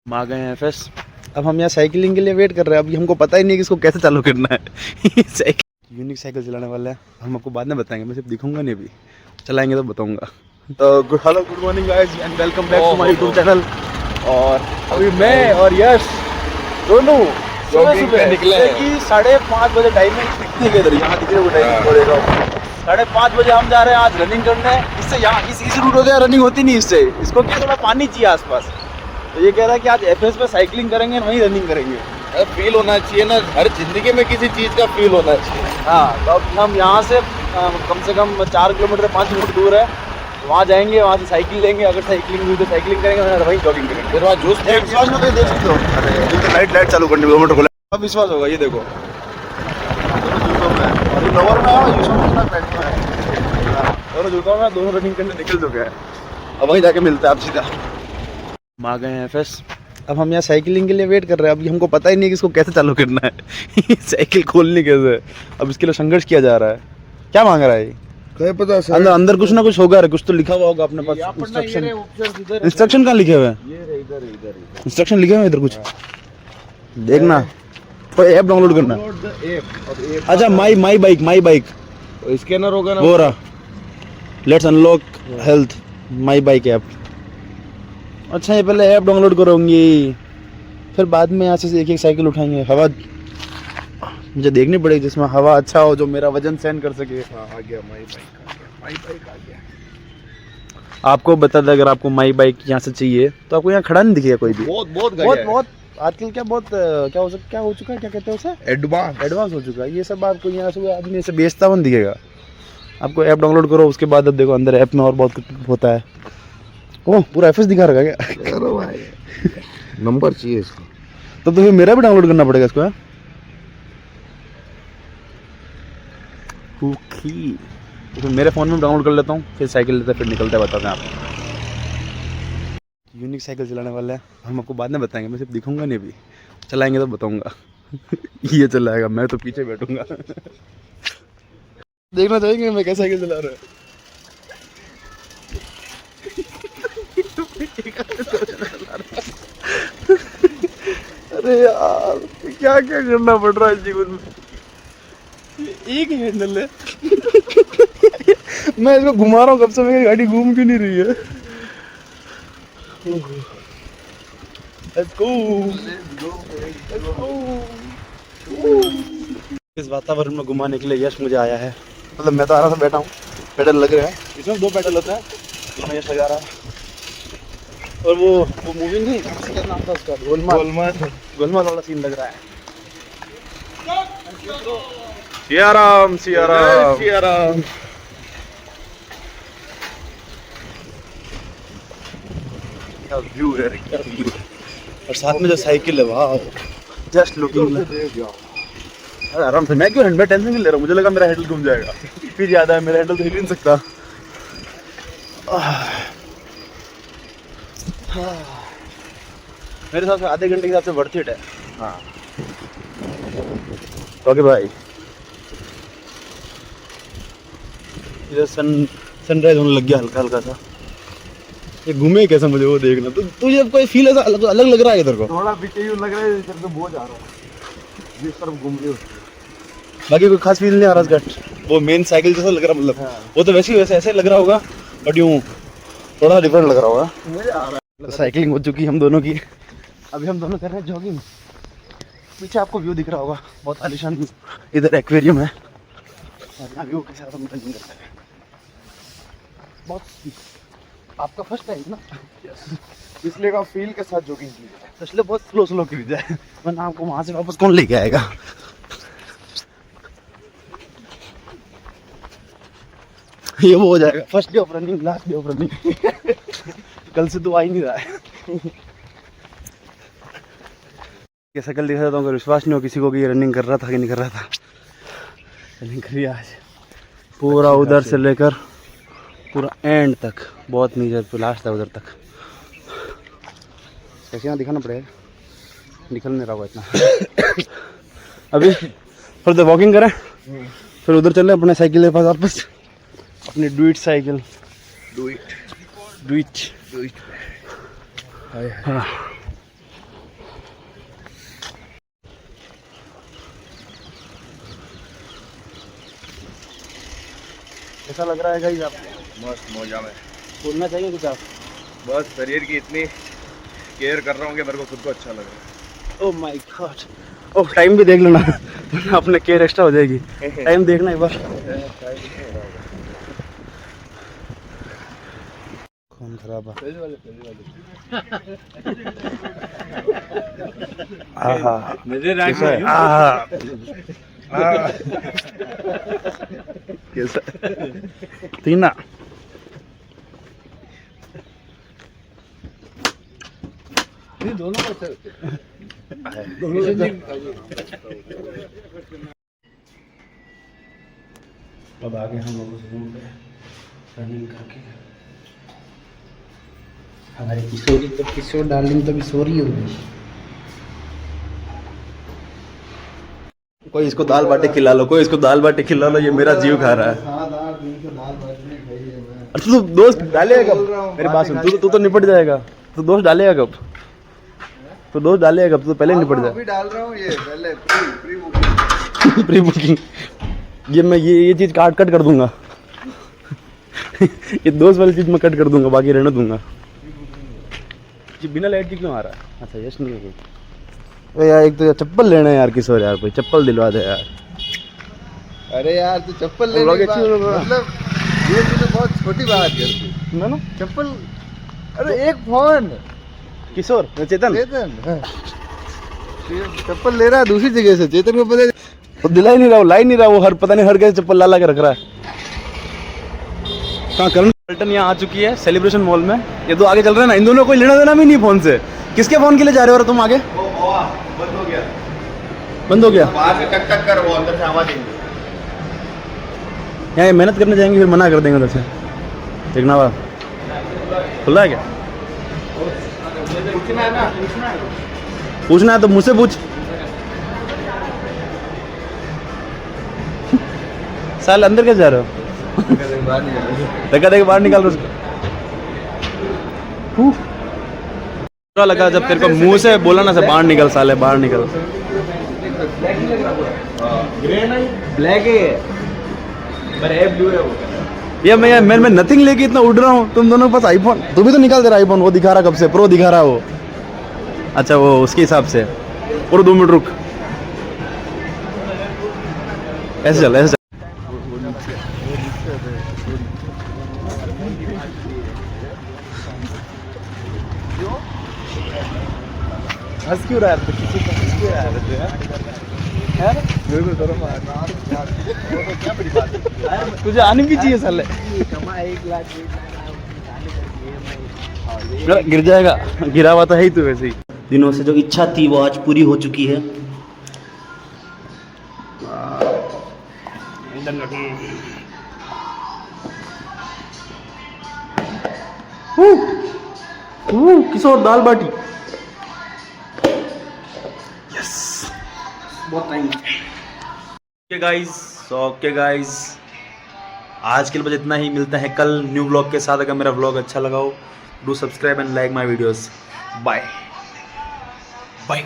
हम आ गए हैं एफएस। अब हम यहाँ साइकिलिंग के लिए वेट कर रहे हैं। अभी हमको पता ही नहीं कि इसको कैसे चालू करना है। साइकिल यूनिक साइकिल चलाने वाला है, हम आपको बाद में बताएंगे। मैं सिर्फ दिखाऊंगा नहीं, अभी चलाएंगे तो बताऊंगा। तो hello, good morning guys and welcome back to my YouTube channel. और अभी मैं और यश दोनों सुबह निकले कि 5:30 बजे टाइमिंग निकले इधर, यहाँ दिख रहे हो टाइमिंग 5:30 बजे हम जा रहे हैं आज रनिंग करने। इससे यहाँ इस रूट होते रनिंग होती नहीं, इससे इसको क्या थोड़ा पानी चाहिए आसपास। तो ये कह रहा है कि आज एफएस पे साइकिलिंग करेंगे, वहीं रनिंग करेंगे। फील होना चाहिए ना, हर जिंदगी में किसी चीज़ का फील होना चाहिए। हाँ, तो अब हम यहाँ से कम से कम 4 किलोमीटर 5 किलोमीटर दूर है, वहाँ जाएंगे, वहाँ से साइकिल लेंगे। अगर साइकिलिंग हुई तो साइकिलिंग करेंगे, वहीं जॉगिंग करेंगे। फिर वहाँ जूस विश्वास में देख सकते हो। अरे लाइट चालू करने किलोमीटर खोला, अब विश्वास होगा। ये देखो और ये लोअर में है, दोनों जूतों में, दोनों रनिंग करने निकल चुके हैं। अब वहीं जाके मिलते हैं आप सीधा। हम आ गए हैं एफएस। अब हम यहाँ साइकिलिंग के लिए वेट कर रहे हैं। अभी हमको पता ही नहीं कि इसको कैसे चालू करना है। साइकिल खोलनी कैसे। अब इसके लिए संघर्ष किया जा रहा है। क्या मांग रहा है ये? क्या पता सर, अंदर कुछ ना कुछ होगा, कुछ तो लिखा हुआ होगा अपने पास। इंस्ट्रक्शन कहाँ लिखे हुए हैं? इंस्ट्रक्शन लिखे हुए हैं इधर कुछ, देखना। ऐप डाउनलोड करना। अच्छा, माई बाइक स्कैनर होगा ना, वो रहा। Let's unlock health my bike app. अच्छा, ये पहले ऐप डाउनलोड करूँगी, फिर बाद में यहाँ से एक साइकिल उठाएंगे। हवा मुझे देखनी पड़ेगी जिसमें हवा अच्छा हो, जो मेरा वजन सहन कर सके। आ गया माई बाइक आ गया। आपको बता दें, अगर आपको माई बाइक यहाँ से चाहिए तो आपको यहाँ खड़ा नहीं दिखेगा कोई भी। बहुत आजकल क्या हो चुका है, क्या कहते हैं उसे, एडवांस हो चुका है। ये सब आपको यहाँ से आदमी ऐसे बेचता हुआ दिखेगा। आपको ऐप डाउनलोड करो, उसके बाद अब देखो अंदर ऐप में और बहुत कुछ होता है। ओह, पूरा एफएस दिखा रखा है क्या? नंबर चाहिए इसको, तो फिर मेरा भी डाउनलोड करना पड़ेगा इसको। ओके, तो फिर मेरे फ़ोन में डाउनलोड कर लेता हूँ, फिर साइकिल लेते फिर निकलते हैं, बताते हैं आपको। यूनिक साइकिल चलाने वाला है, हम आपको बाद में बताएंगे। मैं सिर्फ दिखाऊंगा नहीं, अभी चलाएंगे तो बताऊंगा। ये चलाएगा, मैं तो पीछे बैठूंगा। देखना चाहेंगे मैं कैसे साइकिल चला रहा है। अरे यार, क्या क्या करना पड़ रहा है जीवन में। एक ही हैंडल है। मैं इसको घुमा रहा हूँ कब से, मेरी गाड़ी घूम क्यों नहीं रही है। Let's go. इस वातावरण में घुमाने के लिए यश मुझे आया है। मतलब मैं तो आराम से बैठा हूँ, पेडल लग रहे हैं। इसमें 2 पेडल होता है, इसमें यश लगा रहा है। और वो मूवी नहीं, क्या नाम था उसका, गोलमाल वाला सीन लग रहा है। सियाराम क्या व्यू है, क्या व्यू है। और साथ में जो साइकिल है, वाह, जस्ट लुकिंग। अरे आराम से, मैं क्यों मैं टेंशन नहीं ले रहा हूँ। मुझे लगा मेरा हैंडल घूम जाएगा, फिर याद आया मेरा हैंडल तो हिल नहीं सकता। मेरे हिसाब से आधे घंटे के हिसाब से वर्थ इट है। हाँ, ओके भाई। इधर सनराइज होने लग गया हल्का हल्का सा। ये घूमे कैसे, मुझे वो देखना। तो तुझे कोई फील ऐसा अलग लग रहा है इधर को? थोड़ा पीछे यूं लग रहा है, इधर पे बोझ आ रहा है जिस तरफ घूम रही हो। बाकी कोई खास फील नहीं आ रहा इसका। वो मेन साइकिल जैसा लग रहा, मतलब हाँ। वो तो वैसे ऐसे लग रहा होगा, बट यूँ थोड़ा डिफरेंट लग रहा होगा। मुझे आ रहा है। तो साइकिलिंग हो चुकी हम दोनों की, अभी हम दोनों कर रहे हैं जॉगिंग। पीछे आपको व्यू दिख रहा होगा, बहुत आलीशान इधर एक्वेरियम है, और यहाँ व्यू के साथ हम रनिंग करते हैं। बहुत आपका फर्स्ट टाइम ना, इसलिए का फील के साथ जॉगिंग की जाए, तो इसलिए बहुत स्लो की जाए, वरना आपको वहाँ से वापस कौन लेके आएगा। ये वो हो जाएगा, first day of running, last day of running. कल से तो आ ही नहीं रहा है। कैसा कल दिखा देता हूँ, अगर विश्वास नहीं हो किसी को कि ये रनिंग कर रहा था कि नहीं कर रहा था। रनिंग करी आज पूरा, उधर से लेकर पूरा एंड तक, बहुत नीचे पे लास्ट है उधर तक। कैसे यहाँ दिखाना पड़ेगा, निकल नहीं रहा होगा इतना। अभी फर्दर वॉकिंग करें, फिर उधर चले अपने साइकिल के पास वापस, अपनी डुइट साइकिल। डुइट। हाँ, कैसा लग रहा है गाइस आपको? मस्त मौजा में। बोलना चाहिए कुछ आप? बस शरीर की इतनी केयर कर रहा हूँ कि मेरे को खुद को अच्छा लग रहा oh my God. Oh time भी देख लेना वरना अपने केयर एक्स्ट्रा हो जाएगी। टाइम देखना एक बार। कौन खराब है? आहा नजर आ कैसा है? आहा कैसा तीना ये दोनों को अच्छा अब आगे हम लोग उस रूम पे रनिंग करके हमारी किशोर डार्लिंग तो भी सो रही होगी। कोई इसको दाल बाटी खिला लो, कोई इसको दाल बाटी खिला लो, ये मेरा जीव खा रहा है। 7-8 दिन से दाल बाटी नहीं खाई है मैं। अच्छा तू दोस्त डालेगा कब? मेरी बात सुन, तू तो निपट जाएगा। तू दोस्त डालेगा कब? तो दोस्त डालेगा कब? तू पहले निपट जा। अभी डाल रहा हूँ ये पहले प्री बुकिंग। प्री बुकिंग ये मैं ये चीज कट कर दूंगा ये दोस्त वाली चीज मैं कट कर दूंगा, बाकी रहने दूंगा। ये बिना लाइट के क्यों आ रहा है? अच्छा यश नहीं है। अरे यार एक तो चप्पल लेना है यार किशोर, यार कोई चप्पल दिलवा दे यार। अरे यार तू चप्पल ले व्लॉग अच्छी होगा। मतलब ये तूने बहुत छोटी बात कर दी। ना चप्पल अरे एक फोन किशोर चेतन चेतन ये चप्पल ले रहा है दूसरी जगह से। चेतन को पता वो दिला ही नहीं रहा, वो ला ही नहीं रहा, वो हर पता नहीं हर कैसे चप्पल ला के रख रहा है। कहाँ करण पल्टन यहाँ आ चुकी है सेलिब्रेशन मॉल में। ये तो आगे चल रहे हैं ना, इन दोनों को कोई लेना देना भी नहीं फोन से। किसके फोन के लिए जा रहे हो तुम आगे? बंद हो गया। बंद हो गया। बाहर से टक टक कर वो अंदर से आवाज देंगे। यहाँ ये मेहनत करने जाएंगे फिर मना कर देंगे उधर से। देखना बा खुला है क्या? पूछना है तो मुझसे पूछ। साल अंदर कैसे जा रहे हो? धक्का देके बाहर निकाल रहे हो। बुरा लगा जब तेरे को मुंह से बोला ना से बाहर निकल, साले बाहर निकल। ब्लैक है पर है ब्लू है वो। ये मैं नथिंग लेके इतना उड़ रहा हूँ, तुम दोनों के पास आईफोन। तू भी तो निकाल दे रहा आईफोन। वो दिखा रहा कब से प्रो दिखा रहा वो। अच्छा वो उसके हिसाब से। और 2 मिनट रुक, ऐसे चल ऐसे चल। हंस क्यों रहा है? किसी को हंस क्यों रहा है? मेरे को शर्म आ रहा है। वो तो क्या बड़ी बात है, तुझे आने भी चाहिए साले। गिर जाएगा, गिरा हुआ तो है ही तू वैसे ही। दिनों से जो इच्छा थी वो आज पूरी हो चुकी है। किशोर दाल बाटी। यस बहुत टाइम। ओके गाइस आज के लिए बस इतना ही। मिलते हैं कल न्यू ब्लॉग के साथ। अगर मेरा ब्लॉग अच्छा लगा हो do subscribe and like my videos. Bye bye.